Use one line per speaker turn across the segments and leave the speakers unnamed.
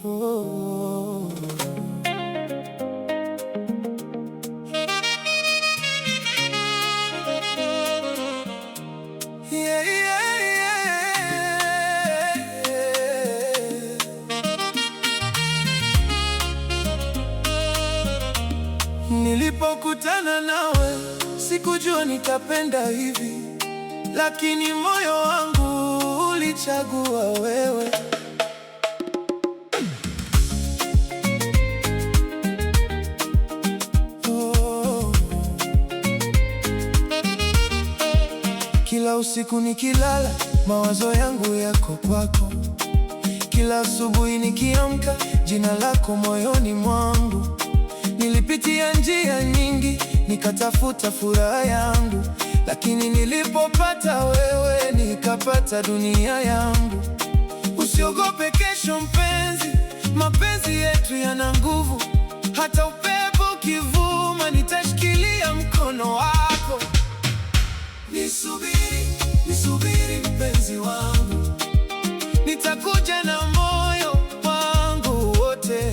Oh. Yeah, yeah, yeah. Nilipokutana nawe sikujua nitapenda hivi, lakini moyo wangu ulichagua wewe. Oh. Kila usiku nikilala, mawazo yangu yako kwako. Kila asubuhi nikiamka, jina lako moyoni mwangu. Nilipitia njia nyingi, nikatafuta furaha yangu, lakini nilipopata wewe, nikapata dunia yangu. Usiogope kesho mpenzi, mapenzi yetu yana nguvu. Hata upepo ukivuma, nitashikilia mkono wako. Nisubiri, nisubiri mpenzi wangu, nitakuja na moyo wangu wote.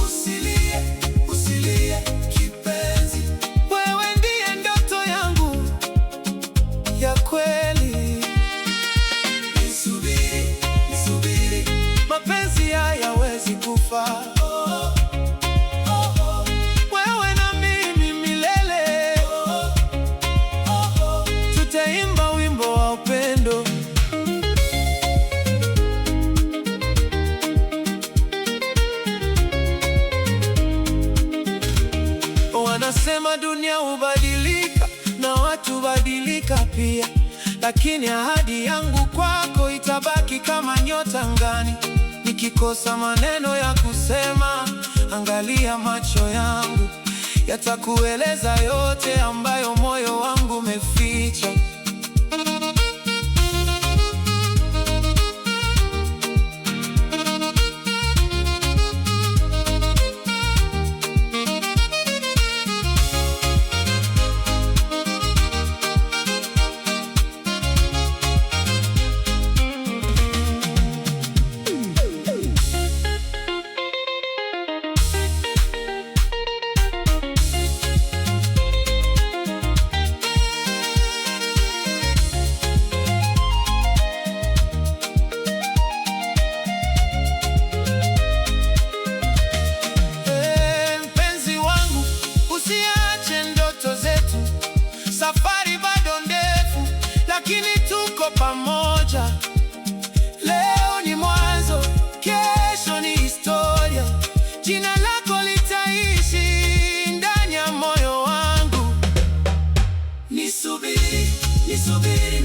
Usilie, usilie kipenzi, wewe ndiye ndoto yangu ya kweli. Nisubiri, nisubiri, mapenzi hayawezi kufa. Wewe na mimi milele, tutaimba wimbo wa upendo. Wanasema dunia hubadilika na watu badilika pia, lakini ahadi yangu kwako itabaki kama nyota angani. Nikikosa maneno ya kusema, angalia macho yangu, yatakueleza yote ambayo moyo wangu umeficha. Safari bado ndefu, lakini tuko pamoja. Leo ni mwanzo, kesho ni historia. Jina lako litaishi ndani ya moyo wangu. Nisubiri, nisubiri